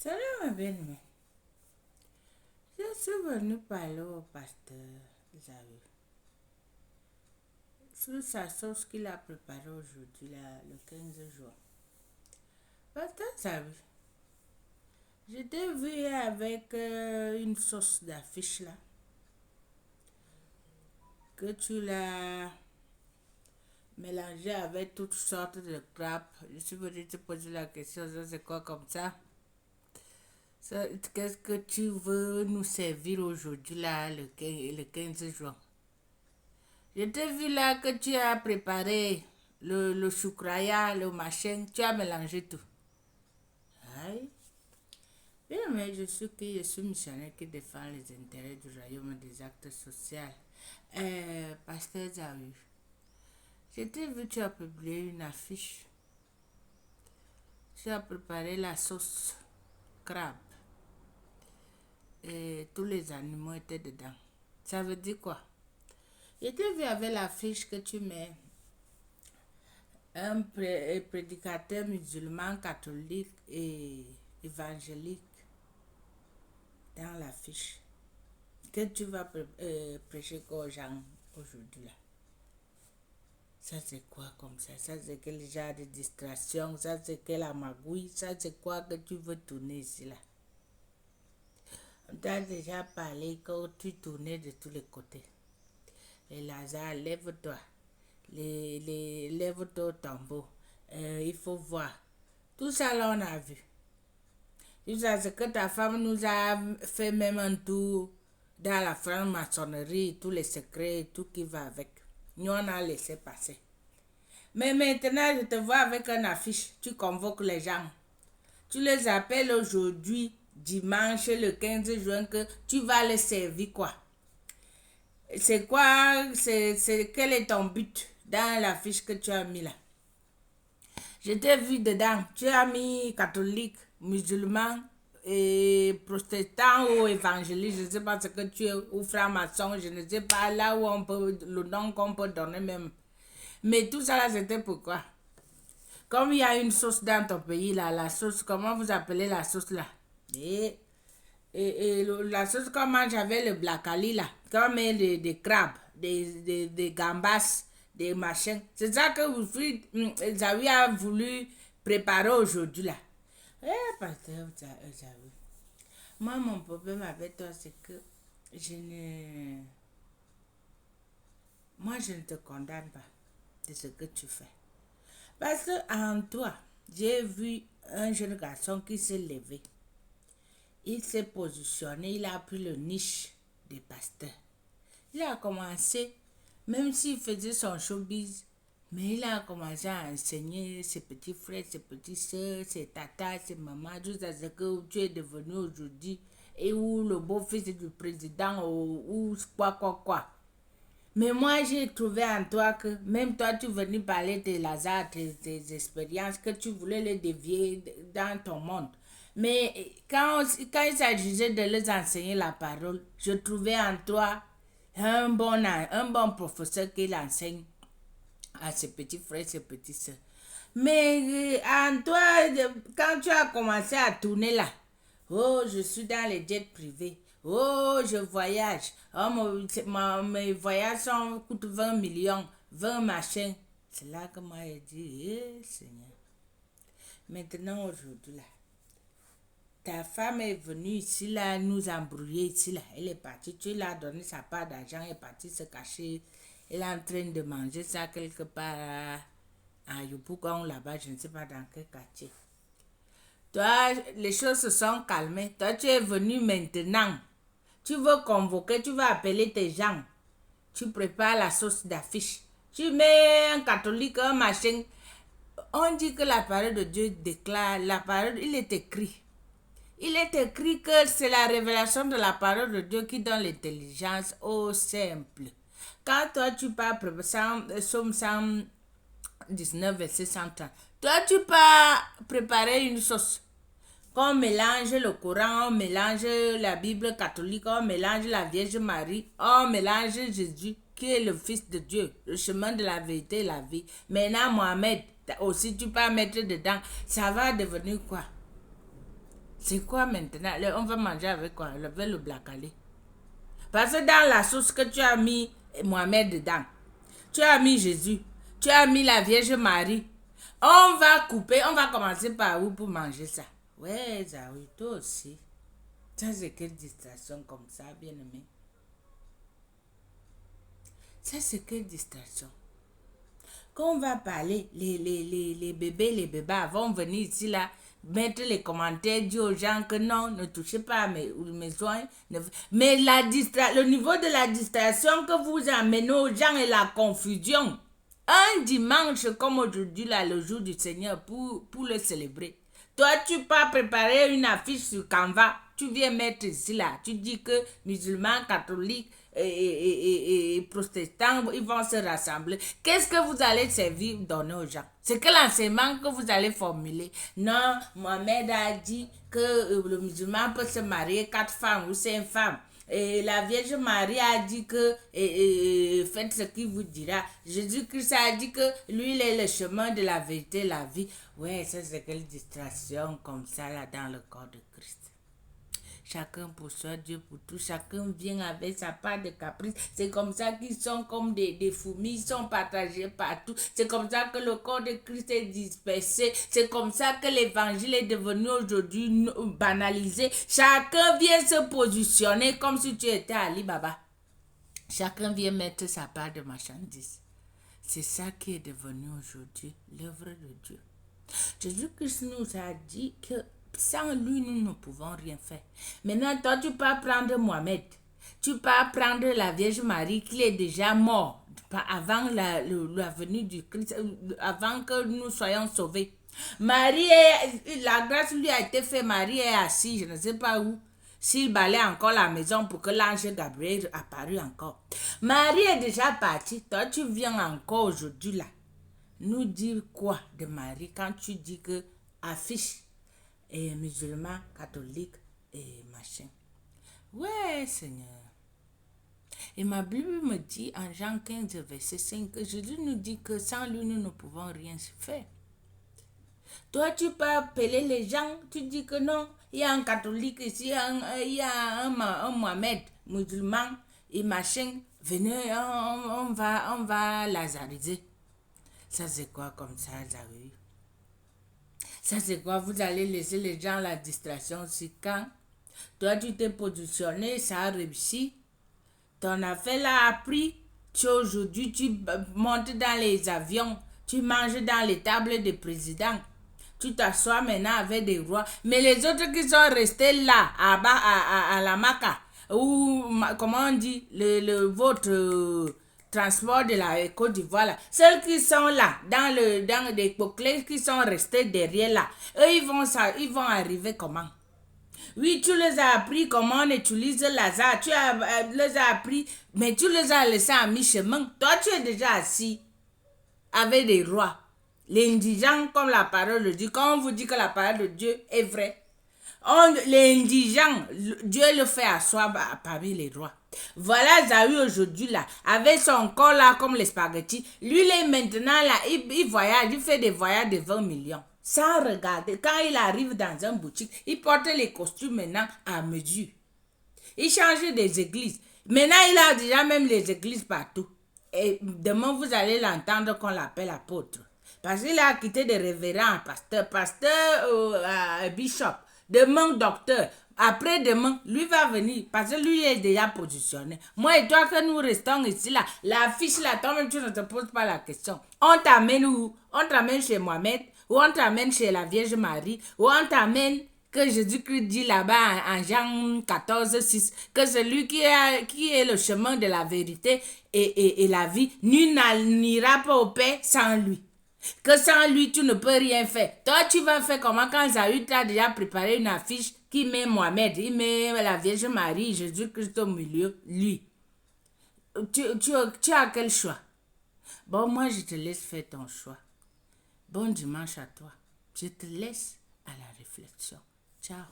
Salut ma belle-mère. Je suis venue parler au pasteur Zawi sur sa sauce qu'il a préparée aujourd'hui, là, le 15 juin. Pasteur Zawi, je t'ai vu avec une sauce d'affiche là, que tu l'as mélangée avec toutes sortes de crabes. Je suis venue te poser la question, ça c'est quoi comme ça? Qu'est-ce que tu veux nous servir aujourd'hui là, le 15 juin? Je t'ai vu là que tu as préparé le choukraya, le machin, tu as mélangé tout. Aïe. Bien, mais je suis missionnaire qui défend les intérêts du royaume des actes sociaux. Pasteur Zawi, je t'ai vu, tu as publié une affiche. Tu as préparé la sauce crabe. Et tous les animaux étaient dedans. Ça veut dire quoi? Je t'ai vu avec l'affiche que tu mets un prédicateur musulman, catholique et évangélique dans l'affiche que tu vas prêcher aux gens aujourd'hui là. Ça c'est quoi comme ça? Ça c'est quel genre de distraction? Ça c'est quelle amagouille? Ça c'est quoi que tu veux tourner ici là? On t'a déjà parlé que tu tournais de tous les côtés. Et Lazare, lève-toi. Lève-toi au tambour. Il faut voir. Tout ça là on a vu. Tout ça c'est que ta femme nous a fait même un tour dans la franc-maçonnerie, tous les secrets, tout qui va avec. Nous on a laissé passer. Mais maintenant je te vois avec une affiche. Tu convoques les gens. Tu les appelles aujourd'hui, dimanche le 15 juin, que tu vas les servir quoi? C'est quoi? Quel est ton but dans l'affiche que tu as mis là? Je t'ai vu dedans. Tu as mis catholique, musulman, et protestant ou évangéliste. Je ne sais pas ce que tu es, ou franc-maçon. Je ne sais pas là où on peut, le nom qu'on peut donner même. Mais tout ça là, c'était pourquoi? Comme il y a une sauce dans ton pays là, la sauce, comment vous appelez la sauce là? La sauce qu'on mange avec le blacali là, qu'on met des crabes, des gambas, des machins. C'est ça que vous avez voulu préparer aujourd'hui là. Pasteur, moi mon problème avec toi c'est que moi je ne te condamne pas de ce que tu fais. Parce que en toi, j'ai vu un jeune garçon qui s'est levé. Il s'est positionné, il a pris le niche des pasteurs. Il a commencé, même s'il faisait son showbiz, mais il a commencé à enseigner ses petits frères, ses petites soeurs, ses tatas, ses mamans, jusqu'à ce que tu es devenu aujourd'hui, et où le beau-fils du président, ou quoi. Mais moi, j'ai trouvé en toi que même toi, tu venais parler de Lazare, tes expériences, que tu voulais les dévier dans ton monde. Mais quand il s'agissait de les enseigner la parole, je trouvais en toi un bon professeur qui l'enseigne à ses petits frères, ses petites soeurs. Mais en toi, quand tu as commencé à tourner là, oh, je suis dans les jets privés. Oh, je voyage. Oh, mes voyages coûtent 20 millions, 20 machins. C'est là que moi j'ai dit, Seigneur. Maintenant, aujourd'hui là, ta femme est venue ici là, nous embrouiller ici là. Elle est partie, tu lui as donné sa part d'argent, elle est partie se cacher. Elle est en train de manger ça quelque part à Yopougon là-bas, je ne sais pas dans quel quartier. Toi, les choses se sont calmées. Toi, tu es venu maintenant. Tu veux convoquer, tu vas appeler tes gens. Tu prépares la sauce d'affiche. Tu mets un catholique, un machin. On dit que la parole de Dieu déclare, la parole, il est écrit. Il est écrit que c'est la révélation de la parole de Dieu qui donne l'intelligence au simple. Quand toi tu parles, Somme 119, verset 130, toi tu peux préparer une sauce. Qu'on mélange le Coran, on mélange la Bible catholique, on mélange la Vierge Marie, on mélange Jésus qui est le Fils de Dieu, le chemin de la vérité et la vie. Maintenant, Mohamed, aussi tu peux mettre dedans, ça va devenir quoi? C'est quoi maintenant? On va manger avec quoi? Avec le blacalé. Parce que dans la sauce que tu as mis Mohamed dedans, tu as mis Jésus, tu as mis la Vierge Marie. On va couper, on va commencer par où pour manger ça? Ouais, Zawi, toi aussi. Ça, c'est quelle distraction comme ça, bien aimé? Ça, c'est quelle distraction? Quand on va parler, les bébés, les bébés vont venir ici, là, mettre les commentaires, dire aux gens que non, ne touchez pas à mes soins. Mais le niveau de la distraction que vous amenez aux gens et la confusion. Un dimanche comme aujourd'hui, là, le jour du Seigneur, pour le célébrer. Toi, tu peux préparer une affiche sur Canva. Tu viens mettre ici, là. Tu dis que musulmans, catholiques et protestants, ils vont se rassembler. Qu'est-ce que vous allez servir, donner aux gens? C'est quel enseignement que vous allez formuler? Non, Mohamed a dit que le musulman peut se marier 4 femmes ou 5 femmes. Et la Vierge Marie a dit que faites ce qu'il vous dira. Jésus-Christ a dit que lui, il est le chemin de la vérité, la vie. Ouais, ça c'est quelle distraction comme ça là dans le corps de Christ. Chacun pour soi, Dieu pour tout. Chacun vient avec sa part de caprice. C'est comme ça qu'ils sont comme des fourmis, ils sont partagés partout. C'est comme ça que le corps de Christ est dispersé. C'est comme ça que l'évangile est devenu aujourd'hui banalisé. Chacun vient se positionner comme si tu étais Ali Baba. Chacun vient mettre sa part de marchandise. C'est ça qui est devenu aujourd'hui l'œuvre de Dieu. Jésus-Christ nous a dit que sans lui, nous ne pouvons rien faire. Maintenant, toi, tu peux prendre Mohamed. Tu peux prendre la Vierge Marie qui est déjà morte avant la venue du Christ, avant que nous soyons sauvés. Marie, la grâce lui a été faite. Marie est assise, je ne sais pas où. S'il balait encore la maison pour que l'ange Gabriel apparût encore. Marie est déjà partie. Toi, tu viens encore aujourd'hui là. Nous dire quoi de Marie quand tu dis que affiche et musulman, catholique et machin. Ouais, Seigneur. Et ma Bible me dit en Jean 15, verset 5, que Jésus nous dit que sans lui, nous ne pouvons rien faire. Toi, tu peux appeler les gens, tu dis que non, il y a un catholique ici, il y a un Mohamed, musulman et machin, venez, on va lazariser. Ça, c'est quoi comme ça, Zahiri? Ça, c'est quoi? Vous allez laisser les gens la distraction aussi quand? Toi, tu t'es positionné, ça a réussi. Ton affaire là a pris. Tu aujourd'hui, tu montes dans les avions. Tu manges dans les tables des présidents. Tu t'assois maintenant avec des rois. Mais les autres qui sont restés là, à la Maca, ou comment on dit, votre transport de la Côte d'Ivoire là, ceux qui sont là dans les peuplés qui sont restés derrière là, eux ils vont arriver comment? Oui, tu les as appris comment on utilise Lazare, tu les as appris, mais tu les as laissés à mi-chemin. Toi tu es déjà assis avec des rois, les indigents comme la parole le dit. Quand on vous dit que la parole de Dieu est vraie, les indigents, Dieu le fait asseoir parmi les rois. Voilà Zahu aujourd'hui là, avec son corps là comme les spaghettis. Lui, il est maintenant là, il voyage, il fait des voyages de 20 millions. Sans regarder, quand il arrive dans une boutique, il porte les costumes maintenant à mesure. Il change des églises. Maintenant, il a déjà même les églises partout. Et demain, vous allez l'entendre qu'on l'appelle apôtre. Parce qu'il a quitté des révérends, pasteur, bishop. Demain, docteur. Après demain, lui va venir parce que lui est déjà positionné. Moi et toi que nous restons ici là, la fiche là, toi-même tu ne te poses pas la question. On t'amène où? On t'amène chez Mohamed ou on t'amène chez la Vierge Marie ou on t'amène que Jésus-Christ dit là-bas en Jean 14, 6 que celui qui est le chemin de la vérité et la vie, nul n'ira pas au Père sans lui. Que sans lui, tu ne peux rien faire. Toi, tu vas faire comment quand Zahu t'a déjà préparé une affiche qui met Mohamed, il met la Vierge Marie, Jésus-Christ au milieu, lui. Tu as quel choix? Bon, moi, je te laisse faire ton choix. Bon dimanche à toi. Je te laisse à la réflexion. Ciao.